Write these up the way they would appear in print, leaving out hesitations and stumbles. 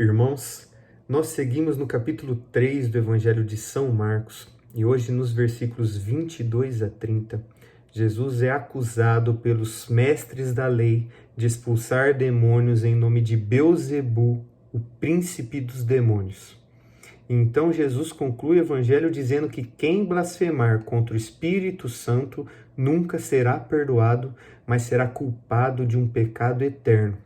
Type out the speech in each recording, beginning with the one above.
Irmãos, nós seguimos no capítulo 3 do Evangelho de São Marcos e hoje nos versículos 22 a 30, Jesus é acusado pelos mestres da lei de expulsar demônios em nome de Beelzebu, o príncipe dos demônios. Então Jesus conclui o Evangelho dizendo que quem blasfemar contra o Espírito Santo nunca será perdoado, mas será culpado de um pecado eterno.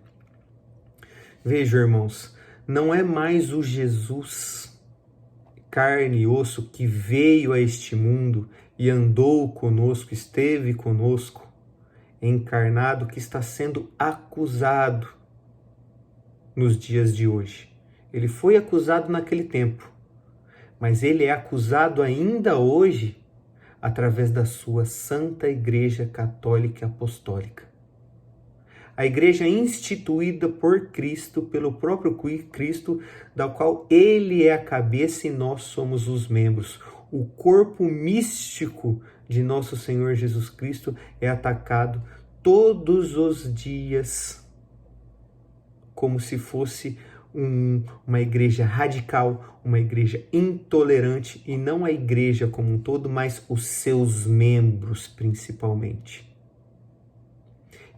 Vejam, irmãos, não é mais o Jesus, carne e osso, que veio a este mundo e andou conosco, esteve conosco, encarnado, que está sendo acusado nos dias de hoje. Ele foi acusado naquele tempo, mas ele é acusado ainda hoje através da sua Santa Igreja Católica e Apostólica. A igreja instituída por Cristo, pelo próprio Cristo, da qual ele é a cabeça e nós somos os membros. O corpo místico de nosso Senhor Jesus Cristo é atacado todos os dias, como se fosse uma igreja radical, uma igreja intolerante, e não a igreja como um todo, mas os seus membros principalmente.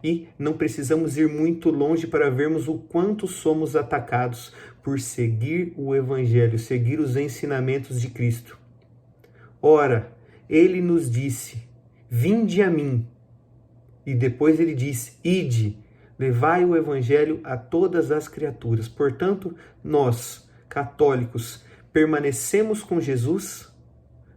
E não precisamos ir muito longe para vermos o quanto somos atacados por seguir o Evangelho, seguir os ensinamentos de Cristo. Ora, ele nos disse, vinde a mim. E depois ele disse, ide, levai o Evangelho a todas as criaturas. Portanto, nós, católicos, permanecemos com Jesus,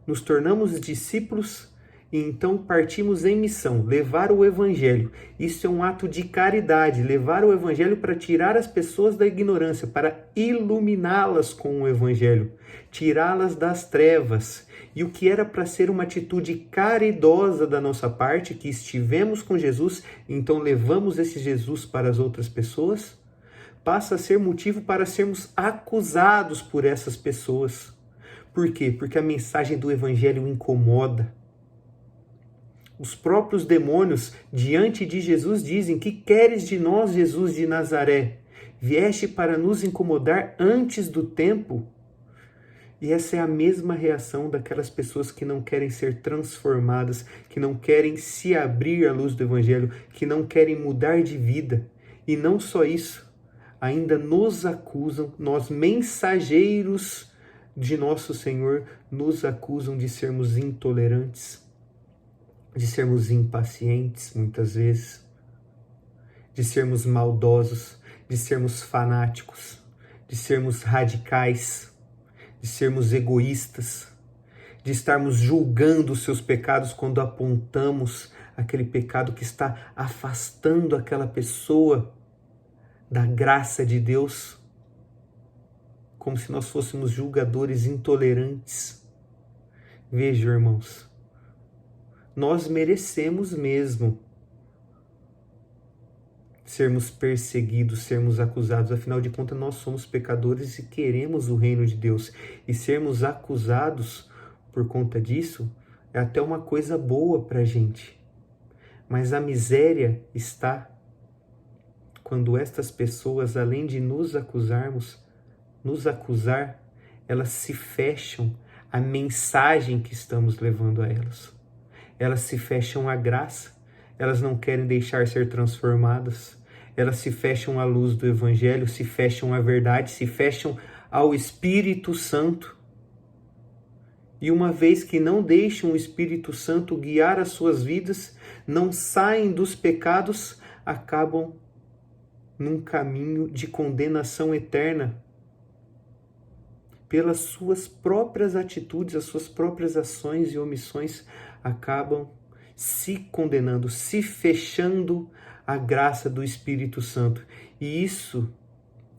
nos tornamos discípulos e então partimos em missão, levar o Evangelho. Isso é um ato de caridade, levar o Evangelho para tirar as pessoas da ignorância, para iluminá-las com o Evangelho, tirá-las das trevas. E o que era para ser uma atitude caridosa da nossa parte, que estivemos com Jesus, então levamos esse Jesus para as outras pessoas, passa a ser motivo para sermos acusados por essas pessoas. Por quê? Porque a mensagem do Evangelho incomoda. Os próprios demônios, diante de Jesus, dizem, que queres de nós, Jesus de Nazaré? Vieste para nos incomodar antes do tempo? E essa é a mesma reação daquelas pessoas que não querem ser transformadas, que não querem se abrir à luz do Evangelho, que não querem mudar de vida. E não só isso, ainda nos acusam, nós mensageiros de nosso Senhor, nos acusam de sermos intolerantes, de sermos impacientes, muitas vezes, de sermos maldosos, de sermos fanáticos, de sermos radicais, de sermos egoístas, de estarmos julgando os seus pecados quando apontamos aquele pecado que está afastando aquela pessoa da graça de Deus, como se nós fôssemos julgadores intolerantes. Vejam, irmãos, nós merecemos mesmo sermos perseguidos, sermos acusados. Afinal de contas, nós somos pecadores e queremos o reino de Deus. E sermos acusados por conta disso é até uma coisa boa para a gente. Mas a miséria está quando estas pessoas, além de nos acusar, elas se fecham à mensagem que estamos levando a elas. Elas se fecham à graça, elas não querem deixar ser transformadas, elas se fecham à luz do Evangelho, se fecham à verdade, se fecham ao Espírito Santo. E uma vez que não deixam o Espírito Santo guiar as suas vidas, não saem dos pecados, acabam num caminho de condenação eterna pelas suas próprias atitudes, as suas próprias ações e omissões, acabam se condenando, se fechando à graça do Espírito Santo. E isso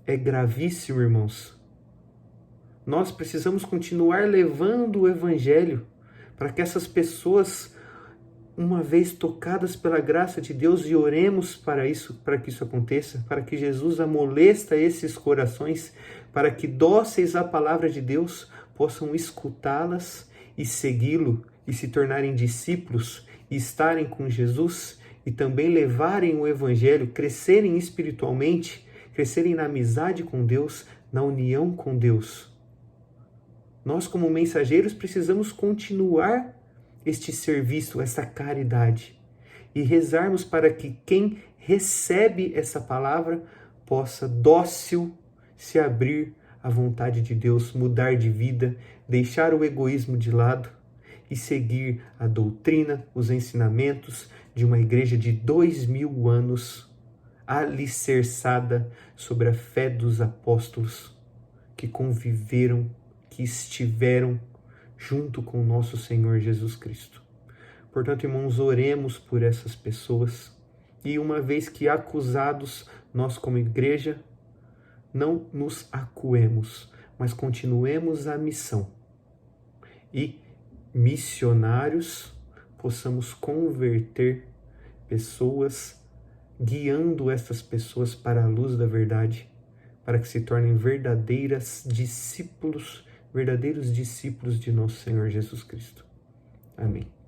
é gravíssimo, irmãos. Nós precisamos continuar levando o Evangelho para que essas pessoas, uma vez tocadas pela graça de Deus, e oremos para que isso aconteça, para que Jesus amoleça esses corações, para que dóceis à palavra de Deus possam escutá-las e segui-lo e se tornarem discípulos e estarem com Jesus e também levarem o Evangelho, crescerem espiritualmente crescerem na amizade com Deus, na união com Deus. Nós, como mensageiros, precisamos continuar este serviço, essa caridade, e rezarmos para que quem recebe essa palavra possa, dócil, se abrir à vontade de Deus, mudar de vida, deixar o egoísmo de lado e seguir a doutrina, os ensinamentos de uma igreja de 2000 anos, alicerçada sobre a fé dos apóstolos que conviveram, que estiveram junto com o nosso Senhor Jesus Cristo. Portanto, irmãos, oremos por essas pessoas e, uma vez que acusados, nós como igreja, não nos acuemos, mas continuemos a missão e, missionários, possamos converter pessoas, guiando essas pessoas para a luz da verdade, para que se tornem verdadeiros discípulos de nosso Senhor Jesus Cristo. Amém.